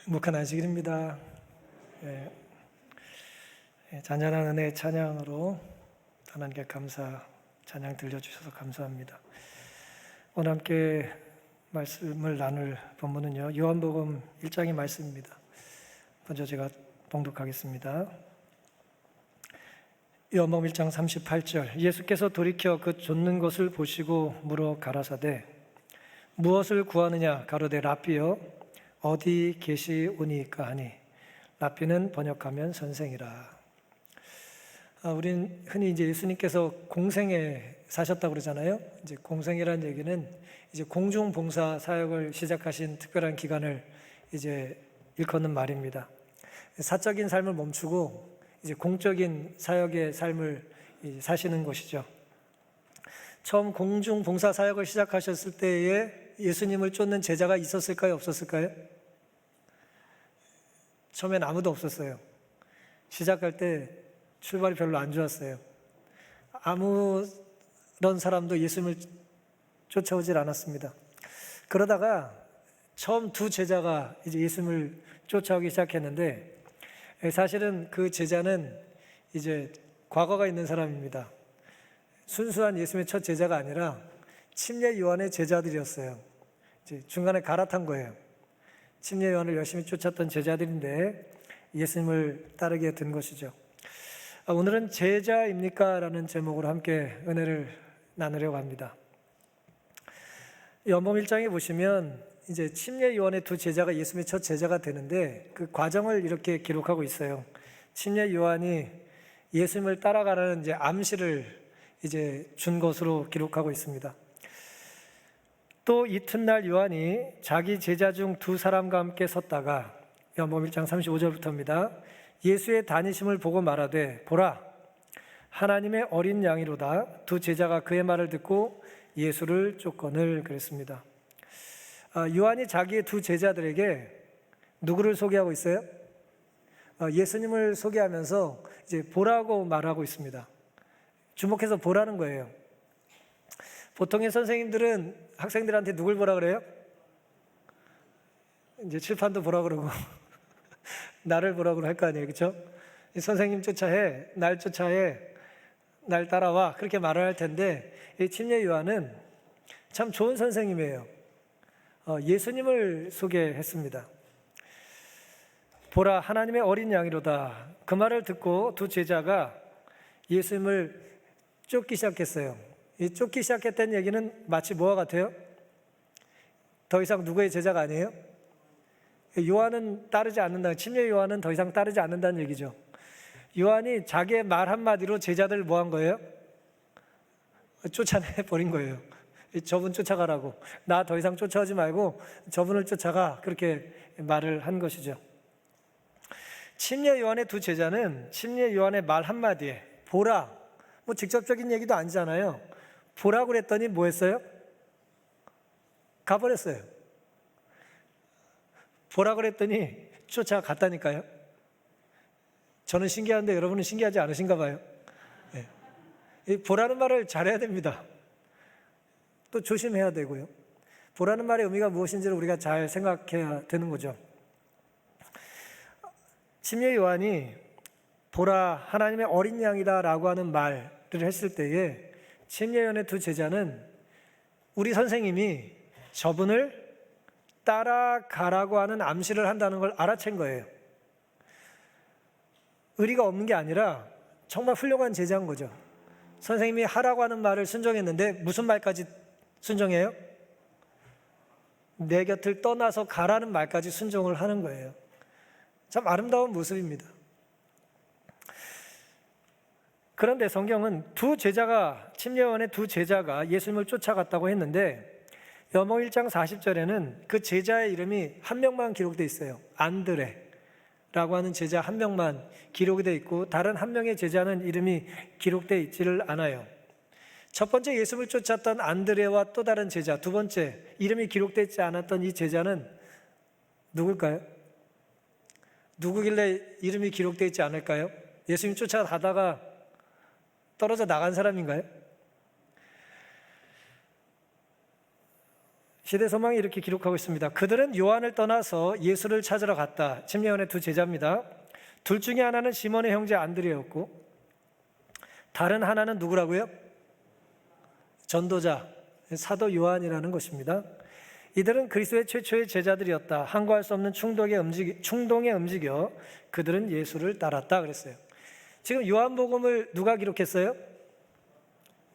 행복한 안식일입니다. 예, 잔잔한 은혜의 찬양으로 하나님께 감사 찬양 들려주셔서 감사합니다. 오늘 함께 말씀을 나눌 본문은요, 요한복음 1장의 말씀입니다. 먼저 제가 봉독하겠습니다. 요한복음 1장 38절, 예수께서 돌이켜 그 좇는 것을 보시고 물어 가라사대 무엇을 구하느냐 가로되 라삐여 어디 계시오니까 하니, 라삐는 번역하면 선생이라. 우린 흔히 이제 예수님께서 공생에 사셨다고 그러잖아요. 이제 공생이라는 얘기는 이제 공중봉사 사역을 시작하신 특별한 기간을 이제 일컫는 말입니다. 사적인 삶을 멈추고 이제 공적인 사역의 삶을 사시는 것이죠. 처음 공중봉사 사역을 시작하셨을 때에 예수님을 쫓는 제자가 있었을까요? 없었을까요? 처음엔 아무도 없었어요. 시작할 때 출발이 별로 안 좋았어요. 아무런 사람도 예수님을 쫓아오질 않았습니다. 그러다가 처음 두 제자가 이제 예수님을 쫓아오기 시작했는데, 사실은 그 제자는 이제 과거가 있는 사람입니다. 순수한 예수님의 첫 제자가 아니라 침례 요한의 제자들이었어요. 이제 중간에 갈아탄 거예요. 침례 요한을 열심히 쫓았던 제자들인데 예수님을 따르게 된 것이죠. 오늘은 제자입니까? 라는 제목으로 함께 은혜를 나누려고 합니다. 요한복음 1장에 보시면 이제 침례 요한의 두 제자가 예수님의 첫 제자가 되는데 그 과정을 이렇게 기록하고 있어요. 침례 요한이 예수님을 따라가라는 이제 암시를 이제 준 것으로 기록하고 있습니다. 또 이튿날 요한이 자기 제자 중 두 사람과 함께 섰다가, 요한복음 1장 35절부터입니다. 예수의 다니심을 보고 말하되 보라 하나님의 어린 양이로다. 두 제자가 그의 말을 듣고 예수를 쫓거늘 그랬습니다. 요한이 자기의 두 제자들에게 누구를 소개하고 있어요? 예수님을 소개하면서 이제 보라고 말하고 있습니다. 주목해서 보라는 거예요. 보통의 선생님들은 학생들한테 누굴 보라 그래요? 이제 칠판도 보라 그러고 나를 보라고 할 거 아니에요, 그렇죠? 선생님 쫓아해, 날 쫓아해, 날 따라와, 그렇게 말을 할 텐데 이 침례 요한은 참 좋은 선생님이에요. 예수님을 소개했습니다. 보라 하나님의 어린 양이로다. 그 말을 듣고 두 제자가 예수님을 쫓기 시작했어요. 이 쫓기 시작했다는 얘기는 마치 뭐와 같아요? 더 이상 누구의 제자가 아니에요? 요한은 따르지 않는다. 침례 요한은 더 이상 따르지 않는다는 얘기죠. 요한이 자기의 말 한마디로 제자들을 뭐 한 거예요? 쫓아내버린 거예요. 저분 쫓아가라고. 나 더 이상 쫓아오지 말고 저분을 쫓아가. 그렇게 말을 한 것이죠. 침례 요한의 두 제자는 침례 요한의 말 한마디에 보라, 뭐 직접적인 얘기도 아니잖아요. 보라고 그랬더니 뭐 했어요? 가버렸어요. 보라 그랬더니 쫓아갔다니까요. 저는 신기한데 여러분은 신기하지 않으신가 봐요. 네. 이 보라는 말을 잘해야 됩니다. 또 조심해야 되고요. 보라는 말의 의미가 무엇인지를 우리가 잘 생각해야 되는 거죠. 침례 요한이 보라 하나님의 어린 양이다 라고 하는 말을 했을 때에 침례 요한의 두 제자는 우리 선생님이 저분을 따라가라고 하는 암시를 한다는 걸 알아챈 거예요. 의리가 없는 게 아니라 정말 훌륭한 제자인 거죠. 선생님이 하라고 하는 말을 순종했는데 무슨 말까지 순종해요? 내 곁을 떠나서 가라는 말까지 순종을 하는 거예요. 참 아름다운 모습입니다. 그런데 성경은 두 제자가, 침례 요한의 두 제자가 예수님을 쫓아갔다고 했는데 요한복음 1장 40절에는 그 제자의 이름이 한 명만 기록되어 있어요. 안드레라고 하는 제자 한 명만 기록이 되어 있고 다른 한 명의 제자는 이름이 기록되어 있지를 않아요. 첫 번째 예수님을 쫓았던 안드레와 또 다른 제자, 두 번째 이름이 기록되어 있지 않았던 이 제자는 누굴까요? 누구길래 이름이 기록되어 있지 않을까요? 예수님 쫓아가다가 떨어져 나간 사람인가요? 시대소망이 이렇게 기록하고 있습니다. 그들은 요한을 떠나서 예수를 찾으러 갔다. 침례요한의 두 제자입니다. 둘 중에 하나는 시몬의 형제 안드레였고 다른 하나는 누구라고요? 전도자 사도 요한이라는 것입니다. 이들은 그리스도의 최초의 제자들이었다. 항거할 수 없는 충동에 움직여 그들은 예수를 따랐다 그랬어요. 지금 요한복음을 누가 기록했어요?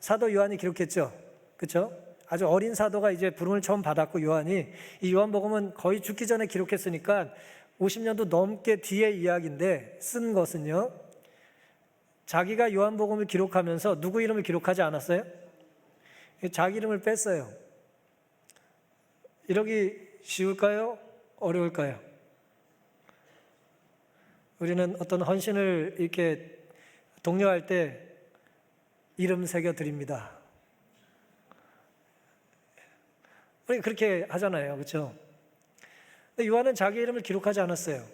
사도 요한이 기록했죠. 그렇죠? 아주 어린 사도가 이제 부름을 처음 받았고 요한이 이 요한복음은 거의 죽기 전에 기록했으니까 50년도 넘게 뒤의 이야기인데 쓴 것은요. 자기가 요한복음을 기록하면서 누구 이름을 기록하지 않았어요? 자기 이름을 뺐어요. 이러기 쉬울까요? 어려울까요? 우리는 어떤 헌신을 이렇게 독려할 때 이름 새겨 드립니다. 우리 그렇게 하잖아요. 그렇죠? 근데 요한은 자기 이름을 기록하지 않았어요.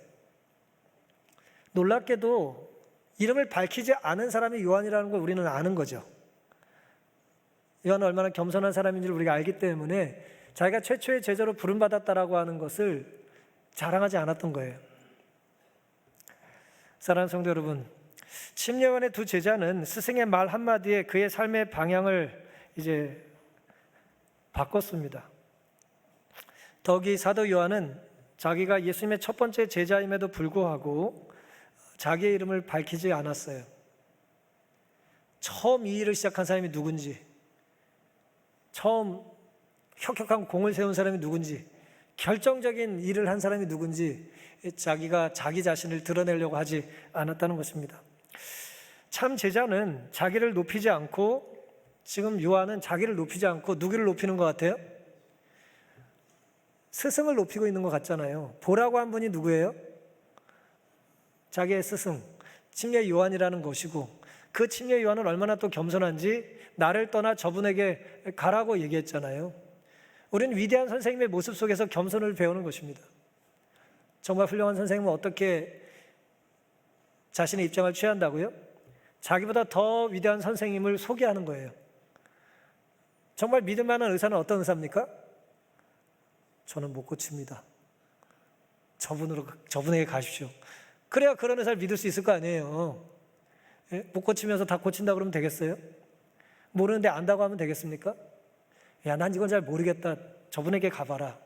놀랍게도 이름을 밝히지 않은 사람이 요한이라는 걸 우리는 아는 거죠. 요한은 얼마나 겸손한 사람인지를 우리가 알기 때문에 자기가 최초의 제자로 부름받았다라고 하는 것을 자랑하지 않았던 거예요. 사랑하는 성도 여러분, 침례요한의 두 제자는 스승의 말 한마디에 그의 삶의 방향을 이제 바꿨습니다. 더욱이 사도 요한은 자기가 예수님의 첫 번째 제자임에도 불구하고 자기의 이름을 밝히지 않았어요. 처음 이 일을 시작한 사람이 누군지, 처음 혁혁한 공을 세운 사람이 누군지, 결정적인 일을 한 사람이 누군지 자기가 자기 자신을 드러내려고 하지 않았다는 것입니다. 참 제자는 자기를 높이지 않고, 지금 요한은 자기를 높이지 않고 누구를 높이는 것 같아요? 스승을 높이고 있는 것 같잖아요. 보라고 한 분이 누구예요? 자기의 스승, 침례 요한이라는 것이고, 그 침례 요한은 얼마나 또 겸손한지 나를 떠나 저분에게 가라고 얘기했잖아요. 우리는 위대한 선생님의 모습 속에서 겸손을 배우는 것입니다. 정말 훌륭한 선생님은 어떻게 자신의 입장을 취한다고요? 자기보다 더 위대한 선생님을 소개하는 거예요. 정말 믿을 만한 의사는 어떤 의사입니까? 저는 못 고칩니다. 저분에게 가십시오. 그래야 그런 의사를 믿을 수 있을 거 아니에요. 못 고치면서 다 고친다 그러면 되겠어요? 모르는데 안다고 하면 되겠습니까? 야, 난 이건 잘 모르겠다. 저분에게 가봐라.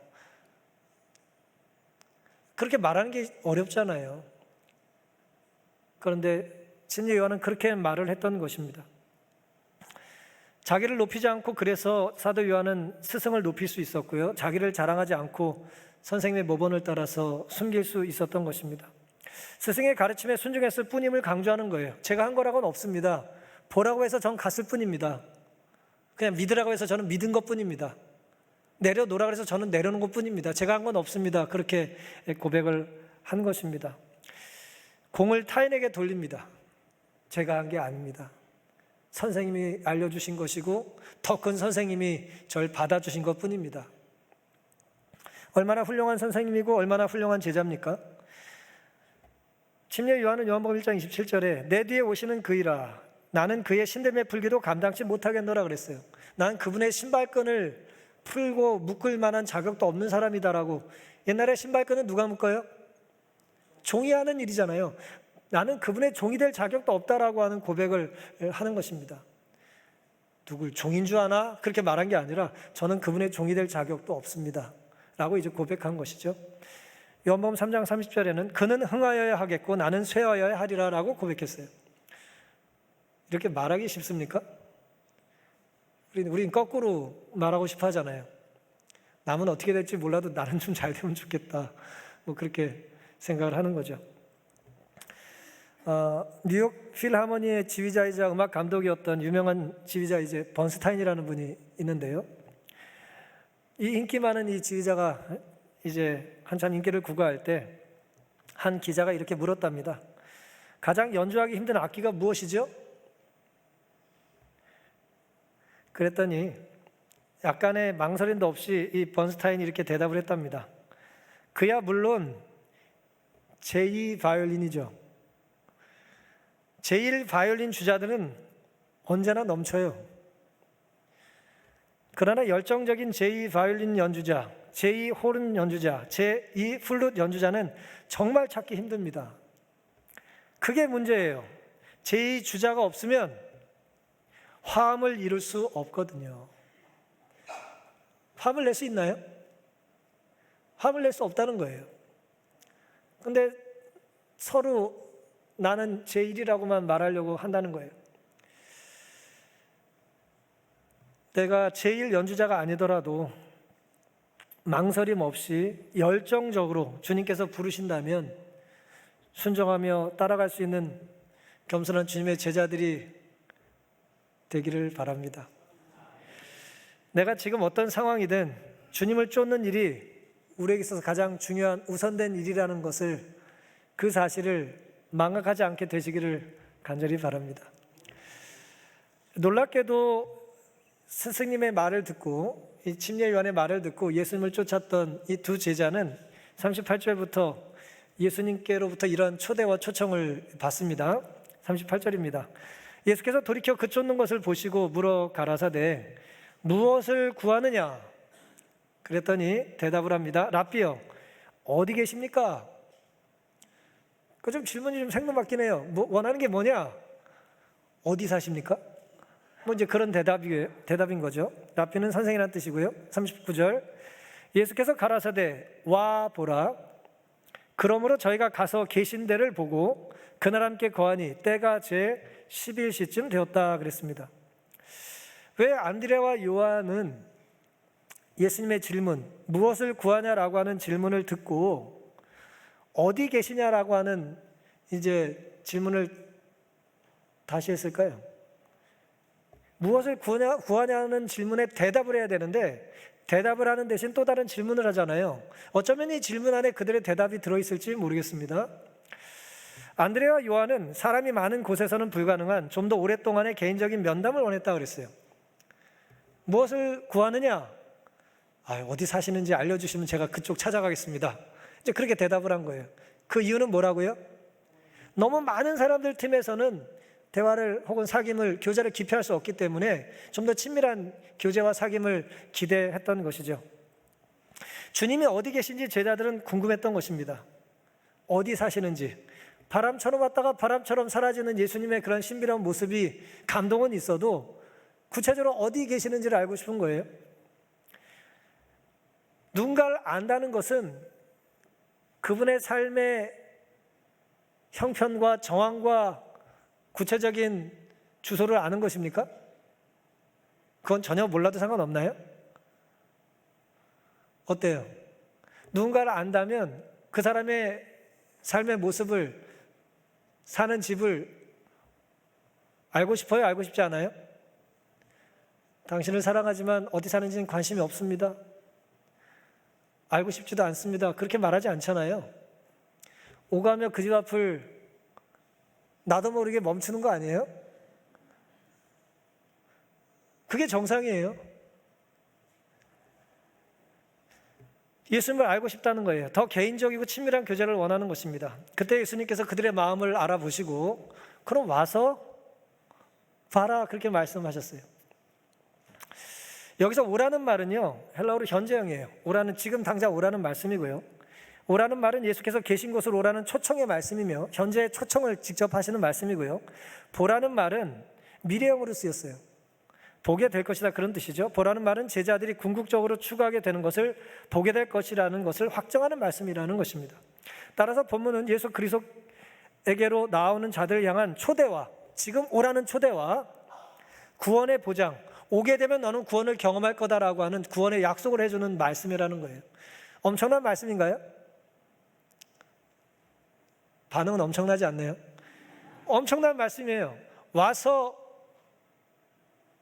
그렇게 말하는 게 어렵잖아요. 그런데 침례 요한은 그렇게 말을 했던 것입니다. 자기를 높이지 않고 그래서 사도 요한은 스승을 높일 수 있었고요. 자기를 자랑하지 않고 선생님의 모본을 따라서 숨길 수 있었던 것입니다. 스승의 가르침에 순종했을 뿐임을 강조하는 거예요. 제가 한 거라고는 없습니다. 보라고 해서 전 갔을 뿐입니다. 그냥 믿으라고 해서 저는 믿은 것뿐입니다. 내려놓으라고 해서 저는 내려놓은 것뿐입니다. 제가 한 건 없습니다. 그렇게 고백을 한 것입니다. 공을 타인에게 돌립니다. 제가 한 게 아닙니다. 선생님이 알려주신 것이고 더 큰 선생님이 저를 받아주신 것뿐입니다. 얼마나 훌륭한 선생님이고 얼마나 훌륭한 제자입니까? 침례 요한은 요한복음 1장 27절에 내 뒤에 오시는 그이라 나는 그의 신됨의 풀기도 감당치 못하겠노라 그랬어요. 난 그분의 신발끈을 풀고 묶을 만한 자격도 없는 사람이다라고. 옛날에 신발끈은 누가 묶어요? 종이 하는 일이잖아요. 나는 그분의 종이 될 자격도 없다라고 하는 고백을 하는 것입니다. 누굴 종인 줄 아나? 그렇게 말한 게 아니라 저는 그분의 종이 될 자격도 없습니다 라고 이제 고백한 것이죠. 요한복음 3장 30절에는 그는 흥하여야 하겠고 나는 쇠하여야 하리라 라고 고백했어요. 이렇게 말하기 쉽습니까? 우린 거꾸로 말하고 싶어 하잖아요. 남은 어떻게 될지 몰라도 나는 좀 잘 되면 좋겠다. 뭐 그렇게 생각을 하는 거죠. 뉴욕 필하모니의 지휘자이자 음악 감독이었던 유명한 지휘자 이제 번스타인이라는 분이 있는데요. 이 인기 많은 이 지휘자가 이제 한참 인기를 구가할 때 한 기자가 이렇게 물었답니다. 가장 연주하기 힘든 악기가 무엇이죠? 그랬더니 약간의 망설임도 없이 이 번스타인이 이렇게 대답을 했답니다. 그야 물론 제2 바이올린이죠. 제1 바이올린 주자들은 언제나 넘쳐요. 그러나 열정적인 제2 바이올린 연주자, 제2 호른 연주자, 제2 플룻 연주자는 정말 찾기 힘듭니다. 그게 문제예요. 제2 주자가 없으면 화음을 이룰 수 없거든요. 화음을 낼 수 있나요? 화음을 낼 수 없다는 거예요. 근데 서로 나는 제1이라고만 말하려고 한다는 거예요. 내가 제1 연주자가 아니더라도 망설임 없이 열정적으로 주님께서 부르신다면 순종하며 따라갈 수 있는 겸손한 주님의 제자들이 되기를 바랍니다. 내가 지금 어떤 상황이든 주님을 쫓는 일이 우리에게 있어서 가장 중요한 우선된 일이라는 것을, 그 사실을 망각하지 않게 되시기를 간절히 바랍니다. 놀랍게도 스승님의 말을 듣고, 이 침례 요한의 말을 듣고 예수님을 쫓았던 이 두 제자는 38절부터 예수님께로부터 이런 초대와 초청을 받습니다. 38절입니다. 예수께서 돌이켜 그 쫓는 것을 보시고 물어 가라사대 무엇을 구하느냐? 그랬더니 대답을 합니다. 랍비여, 어디 계십니까? 그 좀 질문이 좀 생뚱맞긴 해요. 원하는 게 뭐냐? 어디 사십니까? 뭐 이제 그런 대답인 거죠. 랍비는 선생이라는 뜻이고요. 39절 예수께서 가라사대 와 보라. 그러므로 저희가 가서 계신 데를 보고 그날 함께 거하니 때가 제 11시쯤 되었다 그랬습니다. 왜 안드레와 요한은 예수님의 질문, 무엇을 구하냐라고 하는 질문을 듣고 어디 계시냐라고 하는 이제 질문을 다시 했을까요? 무엇을 구하냐는 질문에 대답을 해야 되는데 대답을 하는 대신 또 다른 질문을 하잖아요. 어쩌면 이 질문 안에 그들의 대답이 들어있을지 모르겠습니다. 안드레와 요한은 사람이 많은 곳에서는 불가능한 좀 더 오랫동안의 개인적인 면담을 원했다고 그랬어요. 무엇을 구하느냐? 어디 사시는지 알려주시면 제가 그쪽 찾아가겠습니다. 이제 그렇게 대답을 한 거예요. 그 이유는 뭐라고요? 너무 많은 사람들 틈에서는 대화를 혹은 사귐을, 교제를 기피할 수 없기 때문에 좀 더 친밀한 교제와 사귐을 기대했던 것이죠. 주님이 어디 계신지 제자들은 궁금했던 것입니다. 어디 사시는지. 바람처럼 왔다가 바람처럼 사라지는 예수님의 그런 신비로운 모습이 감동은 있어도 구체적으로 어디 계시는지를 알고 싶은 거예요. 누군가를 안다는 것은 그분의 삶의 형편과 정황과 구체적인 주소를 아는 것입니까? 그건 전혀 몰라도 상관없나요? 어때요? 누군가를 안다면 그 사람의 삶의 모습을, 사는 집을 알고 싶어요? 알고 싶지 않아요? 당신을 사랑하지만 어디 사는지는 관심이 없습니다. 알고 싶지도 않습니다. 그렇게 말하지 않잖아요. 오가며 그 집 앞을 나도 모르게 멈추는 거 아니에요? 그게 정상이에요. 예수님을 알고 싶다는 거예요. 더 개인적이고 친밀한 교제를 원하는 것입니다. 그때 예수님께서 그들의 마음을 알아보시고 그럼 와서 봐라 그렇게 말씀하셨어요. 여기서 오라는 말은요, 헬라어로 현재형이에요. 오라는 지금 당장 오라는 말씀이고요. 오라는 말은 예수께서 계신 곳으로 오라는 초청의 말씀이며 현재의 초청을 직접 하시는 말씀이고요. 보라는 말은 미래형으로 쓰였어요. 보게 될 것이다 그런 뜻이죠. 보라는 말은 제자들이 궁극적으로 추구하게 되는 것을 보게 될 것이라는 것을 확정하는 말씀이라는 것입니다. 따라서 본문은 예수 그리스도에게로 나오는 자들을 향한 초대와, 지금 오라는 초대와 구원의 보장, 오게 되면 너는 구원을 경험할 거다라고 하는 구원의 약속을 해주는 말씀이라는 거예요. 엄청난 말씀인가요? 반응은 엄청나지 않나요? 엄청난 말씀이에요. 와서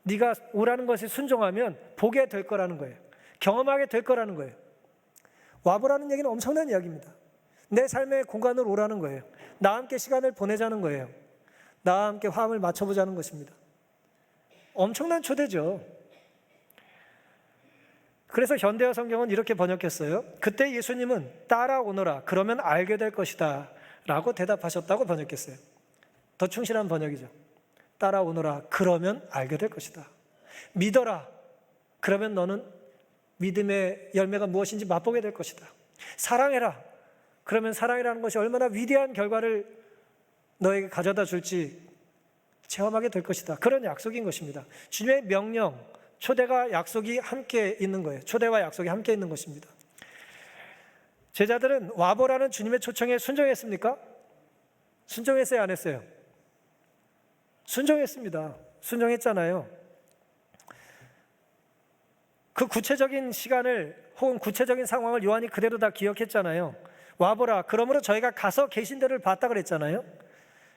네가 오라는 것에 순종하면 보게 될 거라는 거예요. 경험하게 될 거라는 거예요. 와보라는 얘기는 엄청난 이야기입니다. 내 삶의 공간으로 오라는 거예요. 나와 함께 시간을 보내자는 거예요. 나와 함께 화음을 맞춰보자는 것입니다. 엄청난 초대죠. 그래서 현대어 성경은 이렇게 번역했어요. 그때 예수님은 따라오너라 그러면 알게 될 것이다 라고 대답하셨다고 번역했어요. 더 충실한 번역이죠. 따라오너라 그러면 알게 될 것이다. 믿어라 그러면 너는 믿음의 열매가 무엇인지 맛보게 될 것이다. 사랑해라. 그러면 사랑이라는 것이 얼마나 위대한 결과를 너에게 가져다 줄지 체험하게 될 것이다. 그런 약속인 것입니다. 주님의 명령, 초대가 약속이 함께 있는 거예요. 초대와 약속이 함께 있는 것입니다. 제자들은 와보라는 주님의 초청에 순종했습니까? 순종했어요, 안 했어요? 순종했습니다. 순종했잖아요. 그 구체적인 시간을 혹은 구체적인 상황을 요한이 그대로 다 기억했잖아요. 와보라. 그러므로 저희가 가서 계신 데를 봤다 그랬잖아요.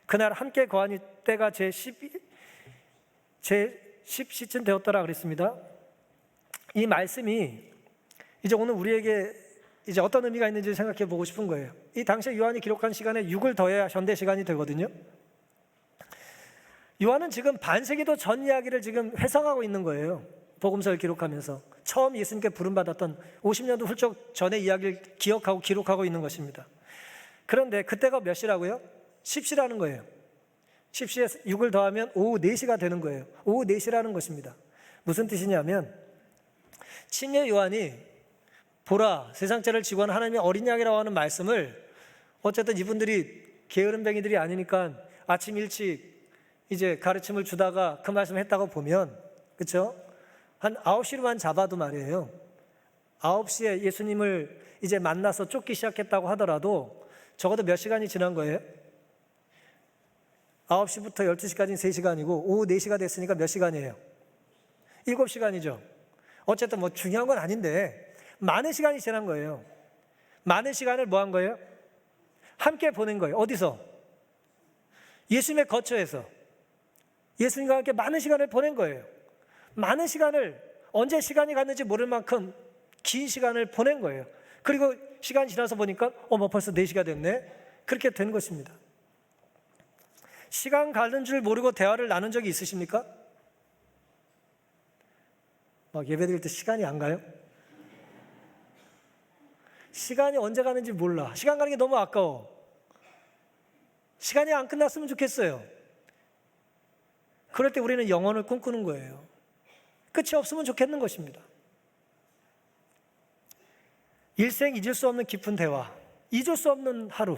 그날 함께 거하니 때가 제 10시쯤 되었더라 그랬습니다. 이 말씀이 이제 오늘 우리에게 이제 어떤 의미가 있는지 생각해 보고 싶은 거예요. 이 당시에 요한이 기록한 시간에 6을 더해야 현대 시간이 되거든요. 요한은 지금 반세기도 전 이야기를 지금 회상하고 있는 거예요. 복음서를 기록하면서 처음 예수님께 부름받았던 50년도 훌쩍 전의 이야기를 기억하고 기록하고 있는 것입니다. 그런데 그때가 몇 시라고요? 10시라는 거예요. 10시에 6을 더하면 오후 4시가 되는 거예요. 오후 4시라는 것입니다. 무슨 뜻이냐면 침례 요한이 보라 세상죄를 지고 하는 하나님의 어린 양이라고 하는 말씀을 어쨌든 이분들이 게으름뱅이들이 아니니까 아침 일찍 이제 가르침을 주다가 그 말씀을 했다고 보면, 그렇죠? 한 9시로만 잡아도 말이에요. 9시에 예수님을 이제 만나서 쫓기 시작했다고 하더라도 적어도 몇 시간이 지난 거예요? 9시부터 12시까지는 3시간이고 오후 4시가 됐으니까 몇 시간이에요? 7시간이죠. 어쨌든 뭐 중요한 건 아닌데 많은 시간이 지난 거예요. 많은 시간을 뭐 한 거예요? 함께 보낸 거예요. 어디서? 예수님의 거처에서 예수님과 함께 많은 시간을 보낸 거예요. 많은 시간을, 언제 시간이 갔는지 모를 만큼 긴 시간을 보낸 거예요. 그리고 시간이 지나서 보니까 벌써 4시가 됐네. 그렇게 된 것입니다. 시간 가는 줄 모르고 대화를 나눈 적이 있으십니까? 막 예배 드릴 때 시간이 안 가요? 시간이 언제 가는지 몰라. 시간 가는 게 너무 아까워. 시간이 안 끝났으면 좋겠어요. 그럴 때 우리는 영혼을 꿈꾸는 거예요. 끝이 없으면 좋겠는 것입니다. 일생 잊을 수 없는 깊은 대화, 잊을 수 없는 하루.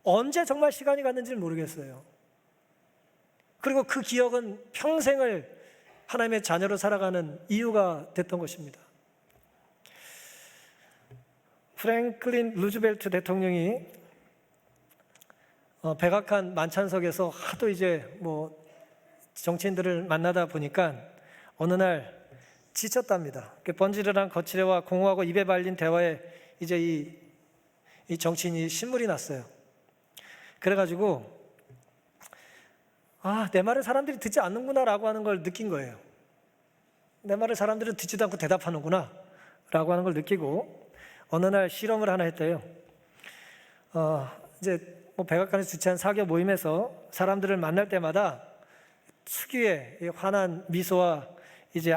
언제 정말 시간이 갔는지를 모르겠어요. 그리고 그 기억은 평생을 하나님의 자녀로 살아가는 이유가 됐던 것입니다. 프랭클린 루즈벨트 대통령이 백악관 만찬석에서 하도 이제 뭐 정치인들을 만나다 보니까 어느 날 지쳤답니다. 번지르르한 거칠애와 공허하고 입에 발린 대화에 이제 이 정치인이 신물이 났어요. 그래가지고 내 말을 사람들이 듣지 않는구나라고 하는 걸 느낀 거예요. 내 말을 사람들은 듣지도 않고 대답하는구나 라고 하는 걸 느끼고 어느 날 실험을 하나 했대요. 이제 뭐 백악관에서 주최한 사교 모임에서 사람들을 만날 때마다 특유의 환한 미소와 이제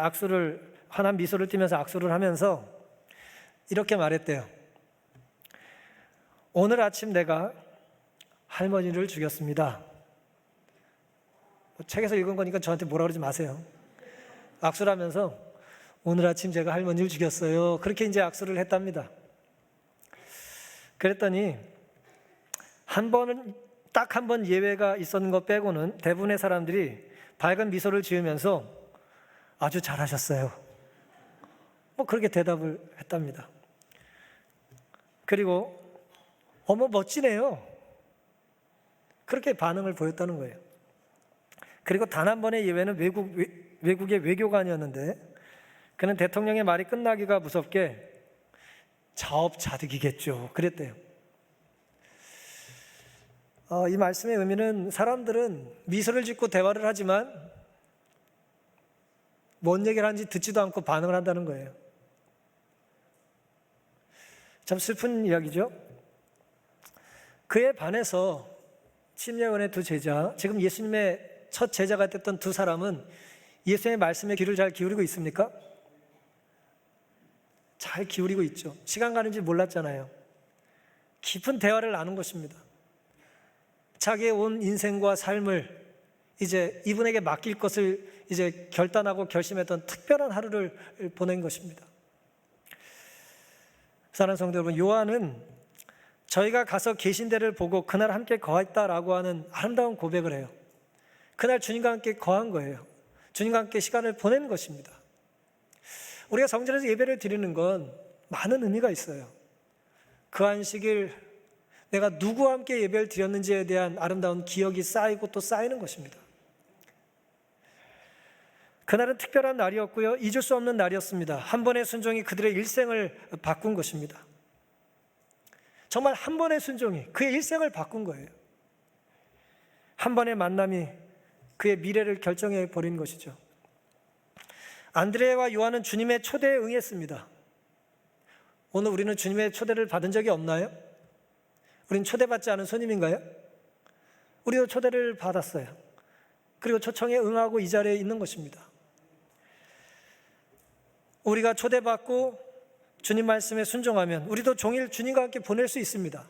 환한 미소를 띠면서 악수를 하면서 이렇게 말했대요. 오늘 아침 내가 할머니를 죽였습니다. 책에서 읽은 거니까 저한테 뭐라 그러지 마세요. 악수를 하면서 오늘 아침 제가 할머니를 죽였어요. 그렇게 이제 악수를 했답니다. 그랬더니 딱 한 번 예외가 있었는 것 빼고는 대부분의 사람들이 밝은 미소를 지으면서 아주 잘하셨어요. 그렇게 대답을 했답니다. 그리고 멋지네요. 그렇게 반응을 보였다는 거예요. 그리고 단 한 번의 예외는 외국의 외교관이었는데 그는 대통령의 말이 끝나기가 무섭게 자업자득이겠죠. 그랬대요. 이 말씀의 의미는 사람들은 미소를 짓고 대화를 하지만 뭔 얘기를 하는지 듣지도 않고 반응을 한다는 거예요. 참 슬픈 이야기죠. 그에 반해서 침례요한의 두 제자, 지금 예수님의 첫 제자가 됐던 두 사람은 예수님의 말씀에 귀를 잘 기울이고 있습니까? 잘 기울이고 있죠. 시간 가는지 몰랐잖아요. 깊은 대화를 나눈 것입니다. 자기의 온 인생과 삶을 이제 이분에게 맡길 것을 이제 결단하고 결심했던 특별한 하루를 보낸 것입니다. 사랑하는 성도 여러분, 요한은 저희가 가서 계신 데를 보고 그날 함께 거했다라고 하는 아름다운 고백을 해요. 그날 주님과 함께 거한 거예요. 주님과 함께 시간을 보낸 것입니다. 우리가 성전에서 예배를 드리는 건 많은 의미가 있어요. 그 안식일 내가 누구와 함께 예배를 드렸는지에 대한 아름다운 기억이 쌓이고 또 쌓이는 것입니다. 그날은 특별한 날이었고요, 잊을 수 없는 날이었습니다. 한 번의 순종이 그들의 일생을 바꾼 것입니다. 정말 한 번의 순종이 그의 일생을 바꾼 거예요. 한 번의 만남이 그의 미래를 결정해 버린 것이죠. 안드레와 요한은 주님의 초대에 응했습니다. 오늘 우리는 주님의 초대를 받은 적이 없나요? 우린 초대받지 않은 손님인가요? 우리도 초대를 받았어요. 그리고 초청에 응하고 이 자리에 있는 것입니다. 우리가 초대받고 주님 말씀에 순종하면 우리도 종일 주님과 함께 보낼 수 있습니다.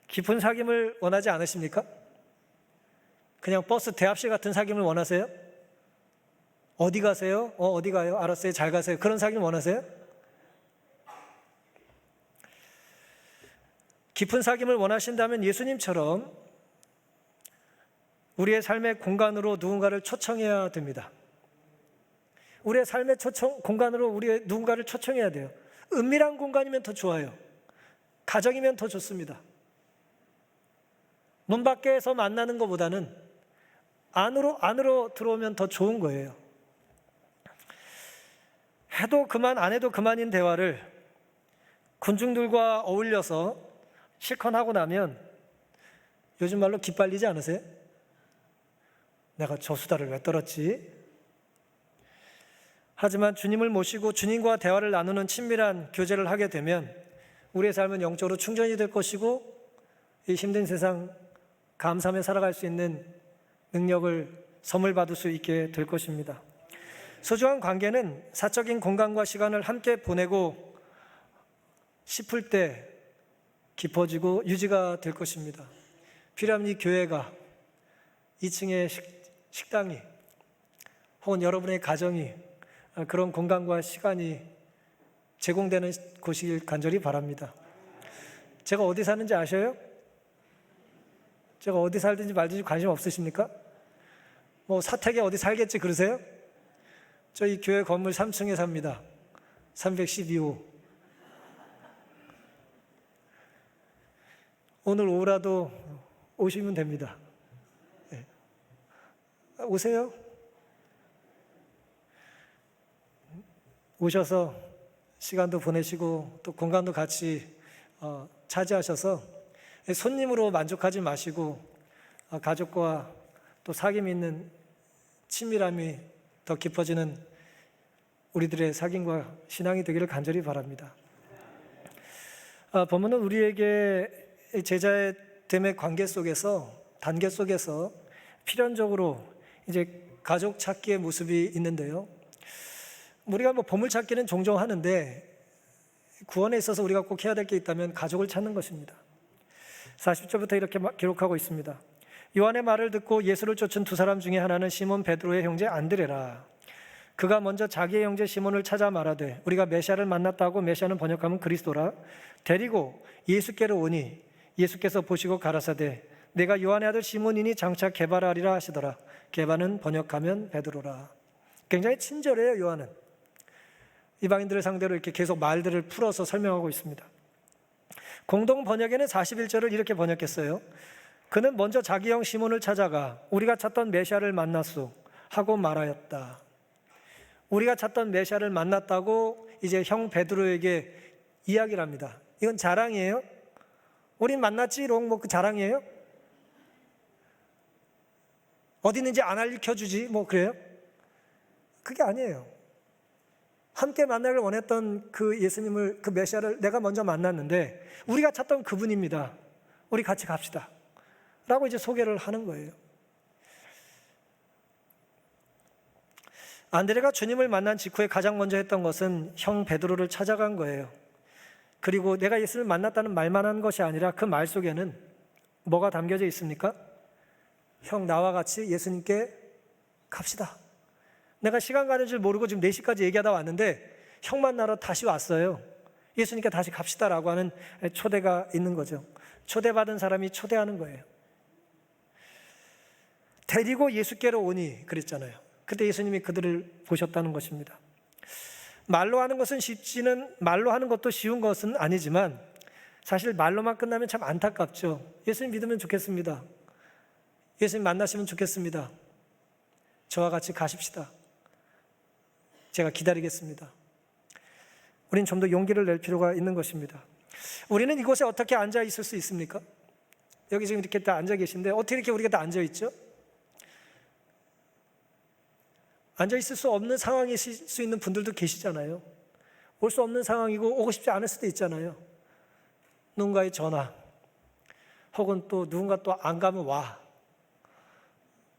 깊은 사귐을 원하지 않으십니까? 그냥 버스 대합실 같은 사귐을 원하세요? 어디 가세요? 어디 가요? 알았어요. 잘 가세요. 그런 사귐 원하세요? 깊은 사귐을 원하신다면 예수님처럼 우리의 삶의 공간으로 누군가를 초청해야 됩니다. 우리의 삶의 공간으로 우리의 누군가를 초청해야 돼요. 은밀한 공간이면 더 좋아요. 가정이면 더 좋습니다. 문 밖에서 만나는 것보다는 안으로 들어오면 더 좋은 거예요. 해도 그만 안 해도 그만인 대화를 군중들과 어울려서 실컷 하고 나면 요즘 말로 기빨리지 않으세요? 내가 저 수다를 왜 떨었지? 하지만 주님을 모시고 주님과 대화를 나누는 친밀한 교제를 하게 되면 우리의 삶은 영적으로 충전이 될 것이고 이 힘든 세상 감사하며 살아갈 수 있는 능력을 선물 받을 수 있게 될 것입니다. 소중한 관계는 사적인 공간과 시간을 함께 보내고 싶을 때 깊어지고 유지가 될 것입니다. 필요하면 이 교회가 2층의 식당이 혹은 여러분의 가정이 그런 공간과 시간이 제공되는 곳이길 간절히 바랍니다. 제가 어디 사는지 아셔요? 제가 어디 살든지 말든지 관심 없으십니까? 뭐 사택에 어디 살겠지 그러세요? 저희 교회 건물 3층에 삽니다. 312호. 오늘 오후라도 오시면 됩니다. 네. 오세요. 오셔서 시간도 보내시고 또 공간도 같이 차지하셔서 손님으로 만족하지 마시고 가족과 또 사귐이 있는 친밀함이 더 깊어지는 우리들의 사귐과 신앙이 되기를 간절히 바랍니다. 본문은 우리에게 제자의 됨의 관계 속에서 단계 속에서 필연적으로 이제 가족 찾기의 모습이 있는데요. 우리가 보물찾기는 종종 하는데 구원에 있어서 우리가 꼭 해야 될 게 있다면 가족을 찾는 것입니다. 40절부터 이렇게 기록하고 있습니다. 요한의 말을 듣고 예수를 쫓은 두 사람 중에 하나는 시몬 베드로의 형제 안드레라. 그가 먼저 자기의 형제 시몬을 찾아 말하되 우리가 메시아를 만났다고. 메시아는 번역하면 그리스도라. 데리고 예수께로 오니 예수께서 보시고 가라사대 내가 요한의 아들 시몬이니 장차 게바라리라 하시더라. 게바는 번역하면 베드로라. 굉장히 친절해요. 요한은 이방인들을 상대로 이렇게 계속 말들을 풀어서 설명하고 있습니다. 공동 번역에는 41절을 이렇게 번역했어요. 그는 먼저 자기 형 시몬을 찾아가 우리가 찾던 메시아를 만났소 하고 말하였다. 우리가 찾던 메시아를 만났다고 이제 형 베드로에게 이야기를 합니다. 이건 자랑이에요? 우린 만났지롱 그 자랑이에요? 어디 있는지 안 알려주지 그래요? 그게 아니에요. 함께 만나길 원했던 그 예수님을, 그 메시아를 내가 먼저 만났는데 우리가 찾던 그분입니다. 우리 같이 갑시다 라고 이제 소개를 하는 거예요. 안드레가 주님을 만난 직후에 가장 먼저 했던 것은 형 베드로를 찾아간 거예요. 그리고 내가 예수를 만났다는 말만 한 것이 아니라 그 말 속에는 뭐가 담겨져 있습니까? 형 나와 같이 예수님께 갑시다. 내가 시간 가는 줄 모르고 지금 4시까지 얘기하다 왔는데 형 만나러 다시 왔어요. 예수님께 다시 갑시다라고 하는 초대가 있는 거죠. 초대받은 사람이 초대하는 거예요. 데리고 예수께로 오니 그랬잖아요. 그때 예수님이 그들을 보셨다는 것입니다. 말로 하는 것도 쉬운 것은 아니지만 사실 말로만 끝나면 참 안타깝죠. 예수님 믿으면 좋겠습니다. 예수님 만나시면 좋겠습니다. 저와 같이 가십시다. 제가 기다리겠습니다. 우린 좀 더 용기를 낼 필요가 있는 것입니다. 우리는 이곳에 어떻게 앉아 있을 수 있습니까? 여기 지금 이렇게 다 앉아 계신데 어떻게 이렇게 우리가 다 앉아 있죠? 앉아 있을 수 없는 상황이 수 있는 분들도 계시잖아요. 올 수 없는 상황이고 오고 싶지 않을 수도 있잖아요. 누군가의 전화, 혹은 또 누군가 또 안 가면 와,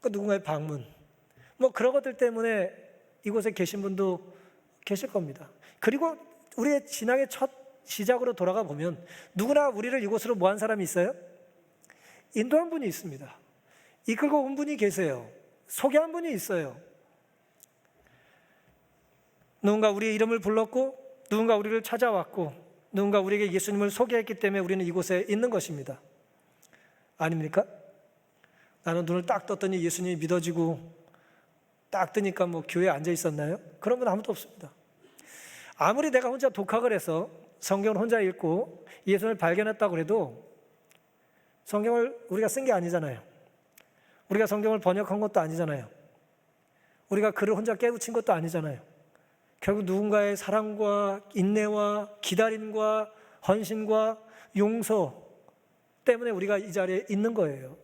그 누군가의 방문, 뭐 그런 것들 때문에 이곳에 계신 분도 계실 겁니다. 그리고 우리의 신앙의 첫 시작으로 돌아가 보면 누구나 우리를 이곳으로 모은 사람이 있어요? 인도한 분이 있습니다. 이끌고 온 분이 계세요. 소개한 분이 있어요. 누군가 우리의 이름을 불렀고, 누군가 우리를 찾아왔고, 누군가 우리에게 예수님을 소개했기 때문에 우리는 이곳에 있는 것입니다. 아닙니까? 나는 눈을 딱 떴더니 예수님이 믿어지고 딱 뜨니까 뭐 교회에 앉아 있었나요? 그런 분 아무도 없습니다. 아무리 내가 혼자 독학을 해서 성경을 혼자 읽고 예수님을 발견했다고 해도 성경을 우리가 쓴 게 아니잖아요. 우리가 성경을 번역한 것도 아니잖아요. 우리가 글을 혼자 깨우친 것도 아니잖아요. 결국 누군가의 사랑과 인내와 기다림과 헌신과 용서 때문에 우리가 이 자리에 있는 거예요.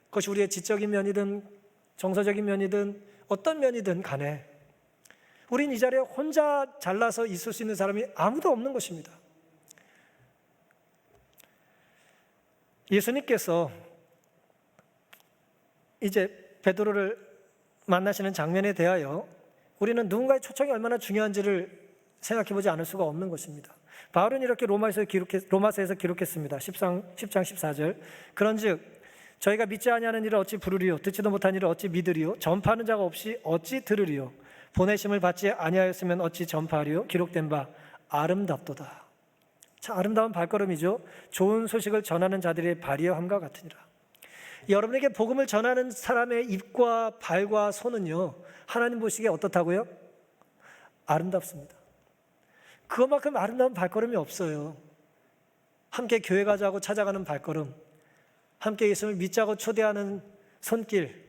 그것이 우리의 지적인 면이든 정서적인 면이든 어떤 면이든 간에 우린 이 자리에 혼자 잘나서 있을 수 있는 사람이 아무도 없는 것입니다. 예수님께서 이제 베드로를 만나시는 장면에 대하여 우리는 누군가의 초청이 얼마나 중요한지를 생각해 보지 않을 수가 없는 것입니다. 바울은 이렇게 로마서에서 기록했습니다. 10장 14절. 그런즉 저희가 믿지 아니하는 일을 어찌 부르리요, 듣지도 못한 일을 어찌 믿으리요, 전파하는 자가 없이 어찌 들으리요, 보내심을 받지 아니하였으면 어찌 전파하리요. 기록된 바 아름답도다. 참 아름다운 발걸음이죠. 좋은 소식을 전하는 자들의 발이여 함과 같으니라. 여러분에게 복음을 전하는 사람의 입과 발과 손은요, 하나님 보시기에 어떻다고요? 아름답습니다. 그것만큼 아름다운 발걸음이 없어요. 함께 교회 가자고 찾아가는 발걸음, 함께 예수님을 믿자고 초대하는 손길,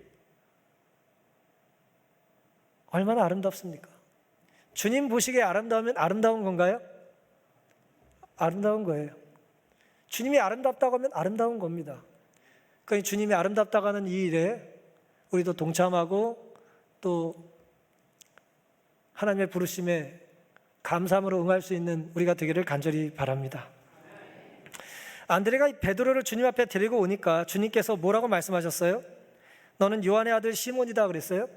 얼마나 아름답습니까? 주님 보시기에 아름다우면 아름다운 건가요? 아름다운 거예요. 주님이 아름답다고 하면 아름다운 겁니다. 그러니까 주님이 아름답다고 하는 이 일에 우리도 동참하고 또 하나님의 부르심에 감사함으로 응할 수 있는 우리가 되기를 간절히 바랍니다. 안드레가 베드로를 주님 앞에 데리고 오니까 주님께서 뭐라고 말씀하셨어요? 너는 요한의 아들 시몬이다 그랬어요.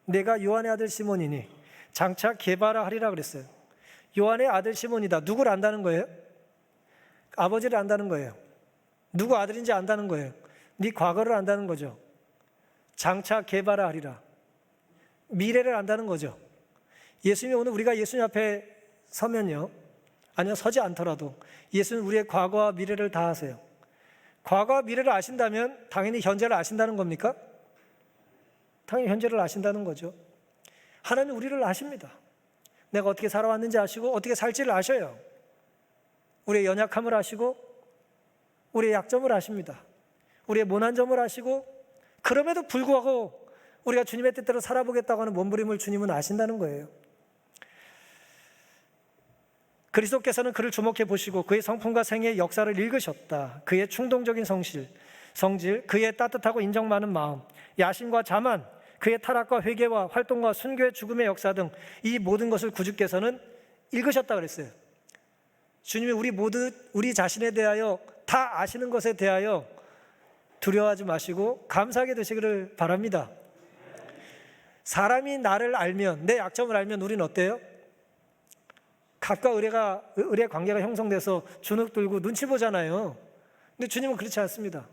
내가 요한의 아들 시몬이니 장차 게바라 하리라 그랬어요. 요한의 아들 시몬이다. 누구를 안다는 거예요? 아버지를 안다는 거예요. 누구 아들인지 안다는 거예요. 네 과거를 안다는 거죠. 장차 게바라 하리라. 미래를 안다는 거죠. 예수님이 오늘 우리가 예수님 앞에 서면요, 아니요 서지 않더라도 예수는 우리의 과거와 미래를 다 아세요. 과거와 미래를 아신다면 당연히 현재를 아신다는 겁니까? 당연히 현재를 아신다는 거죠. 하나님은 우리를 아십니다. 내가 어떻게 살아왔는지 아시고 어떻게 살지를 아셔요. 우리의 연약함을 아시고 우리의 약점을 아십니다. 우리의 모난 점을 아시고 그럼에도 불구하고 우리가 주님의 뜻대로 살아보겠다고 하는 몸부림을 주님은 아신다는 거예요. 그리스도께서는 그를 주목해 보시고 그의 성품과 생애의 역사를 읽으셨다. 그의 충동적인 성질, 그의 따뜻하고 인정 많은 마음, 야심과 자만, 그의 타락과 회개와 활동과 순교의 죽음의 역사 등 이 모든 것을 구주께서는 읽으셨다 그랬어요. 주님이 우리 자신에 대하여 다 아시는 것에 대하여 두려워하지 마시고 감사하게 되시기를 바랍니다. 사람이 나를 알면, 내 약점을 알면 우리는 어때요? 갑과 을의 관계가 형성돼서 주눅 들고 눈치 보잖아요. 근데 주님은 그렇지 않습니다.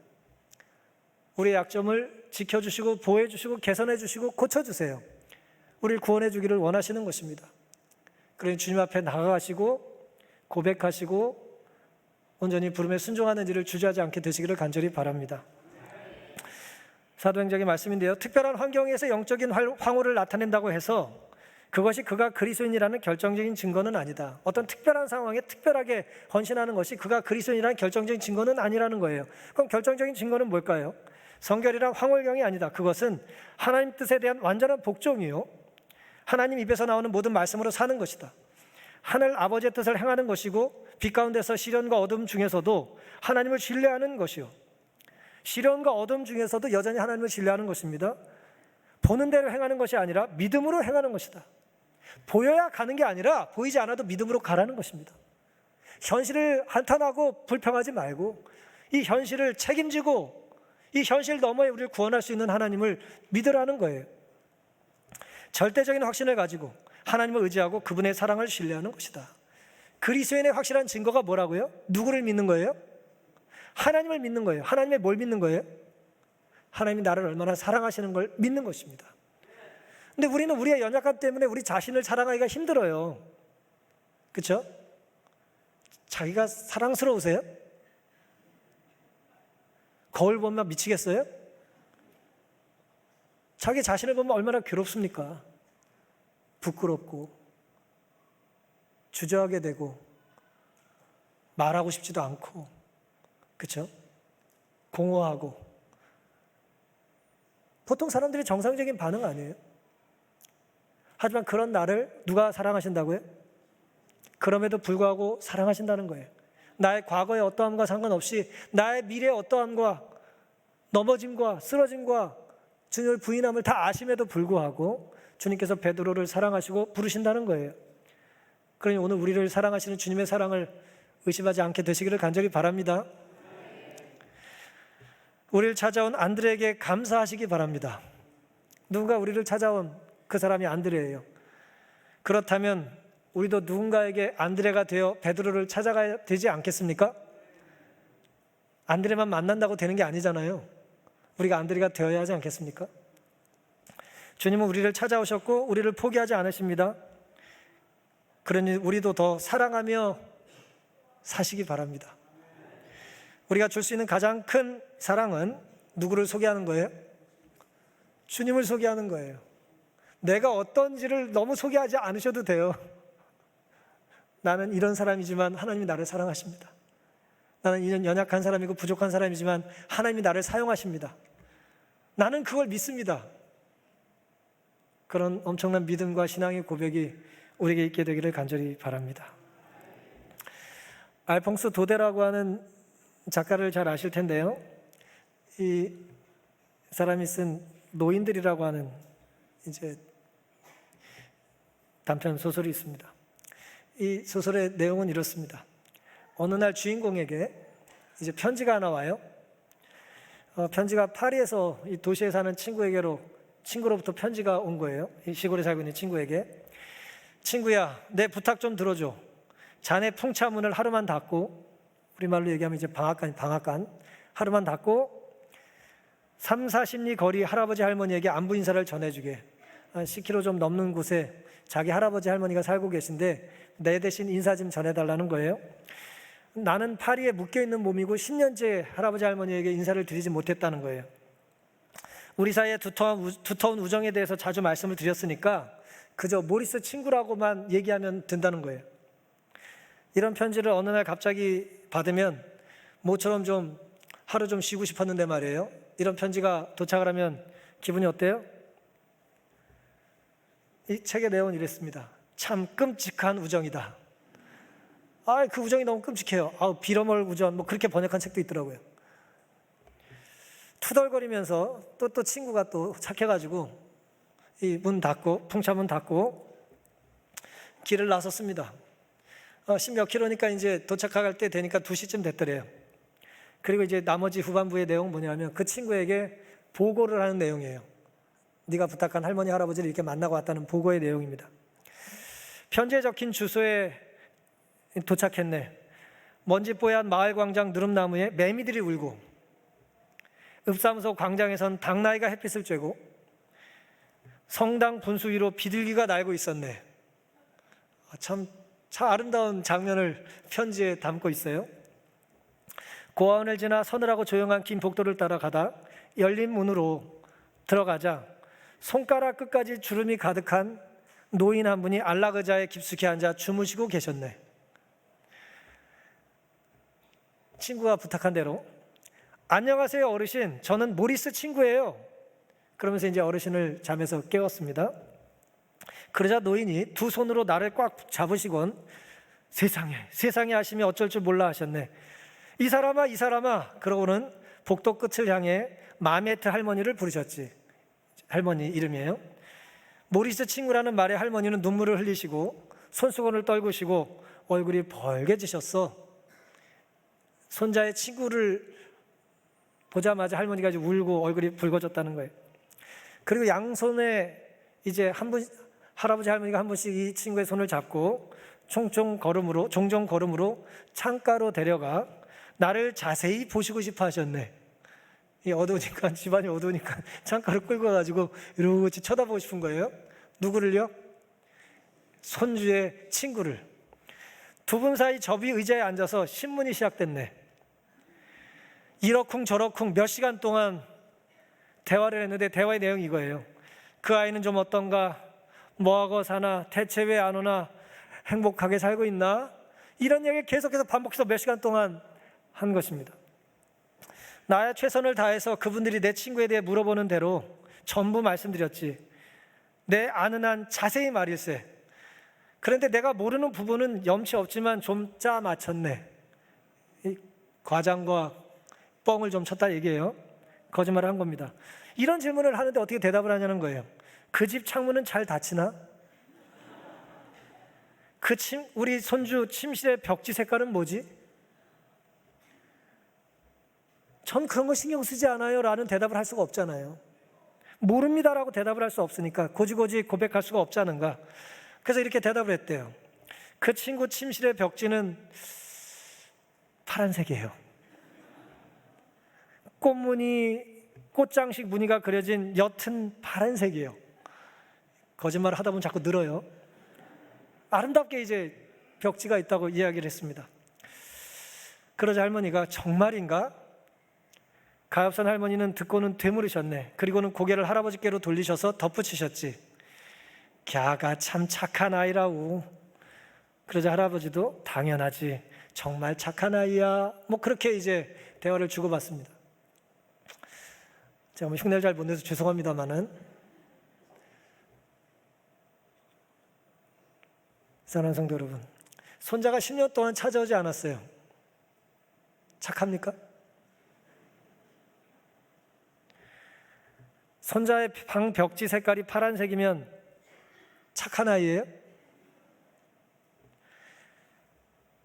우리의 약점을 지켜주시고 보호해주시고 개선해주시고 고쳐주세요. 우리를 구원해주기를 원하시는 것입니다. 그러니 주님 앞에 나아가시고 고백하시고 온전히 부름에 순종하는 일을 주저하지 않게 되시기를 간절히 바랍니다. 사도행전의 말씀인데요, 특별한 환경에서 영적인 황홀을 나타낸다고 해서 그것이 그가 그리스도인이라는 결정적인 증거는 아니다. 어떤 특별한 상황에 특별하게 헌신하는 것이 그가 그리스도인이라는 결정적인 증거는 아니라는 거예요. 그럼 결정적인 증거는 뭘까요? 성결이란 황홀경이 아니다. 그것은 하나님 뜻에 대한 완전한 복종이요, 하나님 입에서 나오는 모든 말씀으로 사는 것이다. 하늘 아버지의 뜻을 행하는 것이고 빛 가운데서 시련과 어둠 중에서도 하나님을 신뢰하는 것이요, 시련과 어둠 중에서도 여전히 하나님을 신뢰하는 것입니다. 보는 대로 행하는 것이 아니라 믿음으로 행하는 것이다. 보여야 가는 게 아니라 보이지 않아도 믿음으로 가라는 것입니다. 현실을 한탄하고 불평하지 말고 이 현실을 책임지고 이 현실 너머에 우리를 구원할 수 있는 하나님을 믿으라는 거예요. 절대적인 확신을 가지고 하나님을 의지하고 그분의 사랑을 신뢰하는 것이다. 그리스도인의 확실한 증거가 뭐라고요? 누구를 믿는 거예요? 하나님을 믿는 거예요. 하나님의 뭘 믿는 거예요? 하나님이 나를 얼마나 사랑하시는 걸 믿는 것입니다. 근데 우리는 우리의 연약함 때문에 우리 자신을 사랑하기가 힘들어요. 그렇죠? 자기가 사랑스러우세요? 거울 보면 미치겠어요? 자기 자신을 보면 얼마나 괴롭습니까? 부끄럽고 주저하게 되고 말하고 싶지도 않고, 그렇죠? 공허하고. 보통 사람들이 정상적인 반응 아니에요? 하지만 그런 나를 누가 사랑하신다고요? 그럼에도 불구하고 사랑하신다는 거예요. 나의 과거의 어떠함과 상관없이 나의 미래의 어떠함과 넘어짐과 쓰러짐과 주님을 부인함을 다 아심에도 불구하고 주님께서 베드로를 사랑하시고 부르신다는 거예요. 그러니 오늘 우리를 사랑하시는 주님의 사랑을 의심하지 않게 되시기를 간절히 바랍니다. 우리를 찾아온 안드레에게 감사하시기 바랍니다. 누군가 우리를 찾아온 그 사람이 안드레예요. 그렇다면 우리도 누군가에게 안드레가 되어 베드로를 찾아가야 되지 않겠습니까? 안드레만 만난다고 되는 게 아니잖아요. 우리가 안드레가 되어야 하지 않겠습니까? 주님은 우리를 찾아오셨고 우리를 포기하지 않으십니다. 그러니 우리도 더 사랑하며 사시기 바랍니다. 우리가 줄 수 있는 가장 큰 사랑은 누구를 소개하는 거예요? 주님을 소개하는 거예요. 내가 어떤지를 너무 소개하지 않으셔도 돼요. 나는 이런 사람이지만 하나님이 나를 사랑하십니다. 나는 이런 연약한 사람이고 부족한 사람이지만 하나님이 나를 사용하십니다. 나는 그걸 믿습니다. 그런 엄청난 믿음과 신앙의 고백이 우리에게 있게 되기를 간절히 바랍니다. 알퐁스 도데라고 하는 작가를 잘 아실 텐데요, 이 사람이 쓴 노인들이라고 하는 이제 단편 소설이 있습니다. 이 소설의 내용은 이렇습니다. 어느 날 주인공에게 이제 편지가 하나 와요. 편지가 파리에서 이 도시에 사는 친구로부터 편지가 온 거예요. 이 시골에 살고 있는 친구에게. 친구야, 내 부탁 좀 들어줘. 자네 풍차문을 하루만 닫고, 우리말로 얘기하면 이제 방앗간 하루만 닫고 3, 40리 거리 할아버지 할머니에게 안부 인사를 전해주게. 한 10km 좀 넘는 곳에 자기 할아버지 할머니가 살고 계신데 내 대신 인사 좀 전해달라는 거예요. 나는 파리에 묶여있는 몸이고 10년째 할아버지 할머니에게 인사를 드리지 못했다는 거예요. 우리 사이의 두터운 우정에 대해서 자주 말씀을 드렸으니까 그저 모리스 친구라고만 얘기하면 된다는 거예요. 이런 편지를 어느 날 갑자기 받으면 모처럼 좀 하루 좀 쉬고 싶었는데 말이에요. 이런 편지가 도착을 하면 기분이 어때요? 이 책의 내용은 이랬습니다. 참 끔찍한 우정이다. 그 우정이 너무 끔찍해요. 빌어먹을 우정, 뭐 그렇게 번역한 책도 있더라고요. 투덜거리면서 또 친구가 또 착해가지고 이 문 닫고, 풍차문 닫고 길을 나섰습니다. 10몇 킬로니까 이제 도착할 때 되니까 2시쯤 됐더래요. 그리고 이제 나머지 후반부의 내용은 뭐냐면 그 친구에게 보고를 하는 내용이에요. 네가 부탁한 할머니 할아버지를 이렇게 만나고 왔다는 보고의 내용입니다. 편지에 적힌 주소에 도착했네. 먼지 뽀얀 마을 광장 누름나무에 매미들이 울고 읍사무소 광장에선 당나이가 햇빛을 쬐고 성당 분수 위로 비둘기가 날고 있었네. 참 아름다운 장면을 편지에 담고 있어요. 고아원을 지나 서늘하고 조용한 긴 복도를 따라가다 열린 문으로 들어가자 손가락 끝까지 주름이 가득한 노인 한 분이 안락 의자에 깊숙이 앉아 주무시고 계셨네. 친구가 부탁한 대로 안녕하세요 어르신, 저는 모리스 친구예요. 그러면서 이제 어르신을 잠에서 깨웠습니다. 그러자 노인이 두 손으로 나를 꽉 잡으시곤 세상에 하시며 어쩔 줄 몰라 하셨네. 이 사람아 그러고는 복도 끝을 향해 마메트 할머니를 부르셨지. 할머니 이름이에요. 모리스 친구라는 말에 할머니는 눈물을 흘리시고 손수건을 떨구시고 얼굴이 벌개지셨어. 손자의 친구를 보자마자 할머니가 울고 얼굴이 붉어졌다는 거예요. 그리고 양손에 이제 할아버지 할머니가 한 분씩 이 친구의 손을 잡고 종종 걸음으로 창가로 데려가 나를 자세히 보시고 싶어 하셨네. 이 어두우니까, 집안이 어두우니까 창가를 끌고 가가지고 이렇게 쳐다보고 싶은 거예요. 누구를요? 손주의 친구를. 두 분 사이 접이 의자에 앉아서 신문이 시작됐네. 이러쿵 저러쿵 몇 시간 동안 대화를 했는데 대화의 내용이 이거예요. 그 아이는 좀 어떤가? 뭐하고 사나? 대체 왜 안 오나? 행복하게 살고 있나? 이런 얘기를 계속해서 반복해서 몇 시간 동안 한 것입니다. 나야 최선을 다해서 그분들이 내 친구에 대해 물어보는 대로 전부 말씀드렸지. 내 아는 한 자세히 말일세. 그런데 내가 모르는 부분은 염치 없지만 좀 짜 맞췄네. 이 과장과 뻥을 좀 쳤다 얘기해요. 거짓말을 한 겁니다. 이런 질문을 하는데 어떻게 대답을 하냐는 거예요. 그 집 창문은 잘 닫히나? 우리 손주 침실의 벽지 색깔은 뭐지? 전 그런 거 신경 쓰지 않아요 라는 대답을 할 수가 없잖아요. 모릅니다라고 대답을 할 수 없으니까 고지고지 고백할 수가 없지 않은가. 그래서 이렇게 대답을 했대요. 그 친구 침실의 벽지는 파란색이에요. 꽃장식 무늬가 그려진 옅은 파란색이에요. 거짓말을 하다 보면 자꾸 늘어요. 아름답게 이제 벽지가 있다고 이야기를 했습니다. 그러자 할머니가 정말인가? 가엾은 할머니는 듣고는 되물으셨네. 그리고는 고개를 할아버지께로 돌리셔서 덧붙이셨지. 걔가 참 착한 아이라고. 그러자 할아버지도 당연하지. 정말 착한 아이야. 그렇게 이제 대화를 주고받습니다. 제가 흉내를 잘 못 내서 죄송합니다만은 사랑하는 성도 여러분, 손자가 10년 동안 찾아오지 않았어요. 착합니까? 손자의 방 벽지 색깔이 파란색이면 착한 아이예요?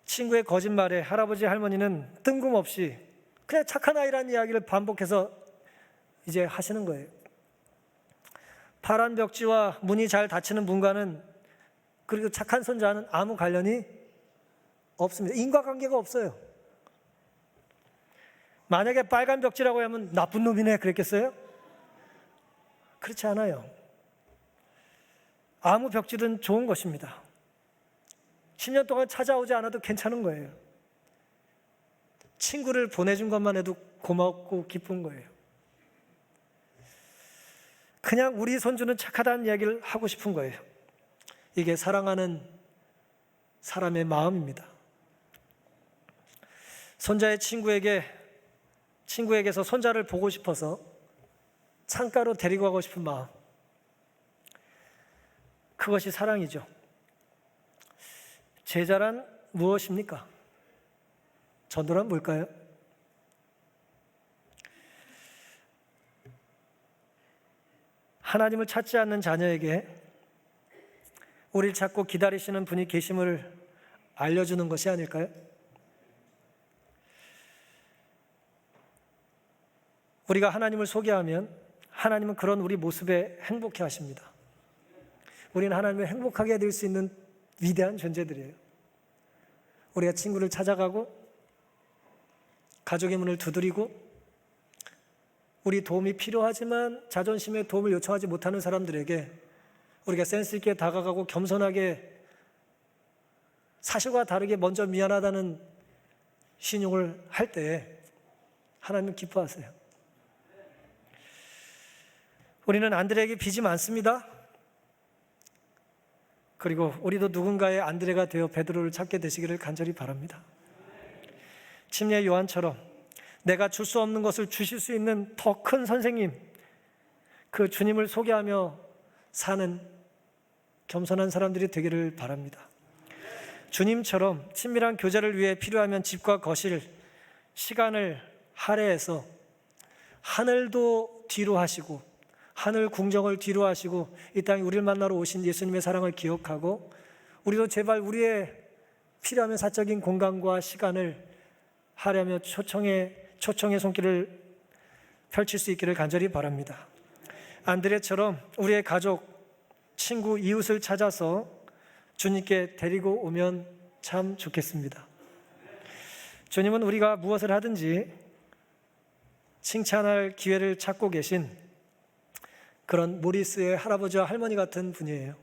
친구의 거짓말에 할아버지 할머니는 뜬금없이 그냥 착한 아이라는 이야기를 반복해서 이제 하시는 거예요. 파란 벽지와 문이 잘 닫히는 문과는, 그리고 착한 손자는 아무 관련이 없습니다. 인과관계가 없어요. 만약에 빨간 벽지라고 하면 나쁜 놈이네 그랬겠어요? 그렇지 않아요. 아무 벽지든 좋은 것입니다. 10년 동안 찾아오지 않아도 괜찮은 거예요. 친구를 보내준 것만 해도 고맙고 기쁜 거예요. 그냥 우리 손주는 착하다는 이야기를 하고 싶은 거예요. 이게 사랑하는 사람의 마음입니다. 손자의 친구에게서 손자를 보고 싶어서 창가로 데리고 가고 싶은 마음, 그것이 사랑이죠. 제자란 무엇입니까? 전도란 뭘까요? 하나님을 찾지 않는 자녀에게 우리를 찾고 기다리시는 분이 계심을 알려주는 것이 아닐까요? 우리가 하나님을 소개하면 하나님은 그런 우리 모습에 행복해 하십니다. 우리는 하나님을 행복하게 될 수 있는 위대한 존재들이에요. 우리가 친구를 찾아가고 가족의 문을 두드리고 우리 도움이 필요하지만 자존심에 도움을 요청하지 못하는 사람들에게 우리가 센스 있게 다가가고 겸손하게 사실과 다르게 먼저 미안하다는 신용을 할 때 하나님은 기뻐하세요. 우리는 안드레에게 빚이 많습니다. 그리고 우리도 누군가의 안드레가 되어 베드로를 찾게 되시기를 간절히 바랍니다. 침례 요한처럼 내가 줄 수 없는 것을 주실 수 있는 더 큰 선생님, 그 주님을 소개하며 사는 겸손한 사람들이 되기를 바랍니다. 주님처럼 친밀한 교제를 위해 필요하면 집과 거실, 시간을 할애해서 하늘도 뒤로 하시고 하늘 궁정을 뒤로 하시고 이 땅에 우리를 만나러 오신 예수님의 사랑을 기억하고 우리도 제발 우리의 필요하면 사적인 공간과 시간을 할애하며 초청의 손길을 펼칠 수 있기를 간절히 바랍니다. 안드레처럼 우리의 가족, 친구, 이웃을 찾아서 주님께 데리고 오면 참 좋겠습니다. 주님은 우리가 무엇을 하든지 칭찬할 기회를 찾고 계신 그런 모리스의 할아버지와 할머니 같은 분이에요.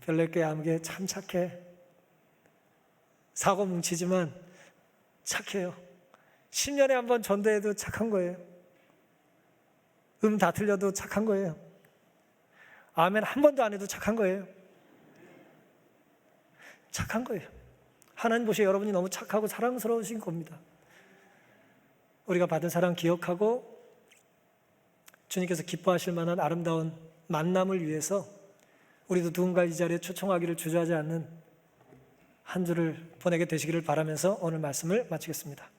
별내교회 아무개 참 착해. 사고 뭉치지만 착해요. 10년에 한 번 전도해도 착한 거예요. 다 틀려도 착한 거예요. 아멘 한 번도 안 해도 착한 거예요. 착한 거예요. 하나님 보시기에 여러분이 너무 착하고 사랑스러우신 겁니다. 우리가 받은 사랑 기억하고 주님께서 기뻐하실 만한 아름다운 만남을 위해서 우리도 누군가 이 자리에 초청하기를 주저하지 않는 한 주를 보내게 되시기를 바라면서 오늘 말씀을 마치겠습니다.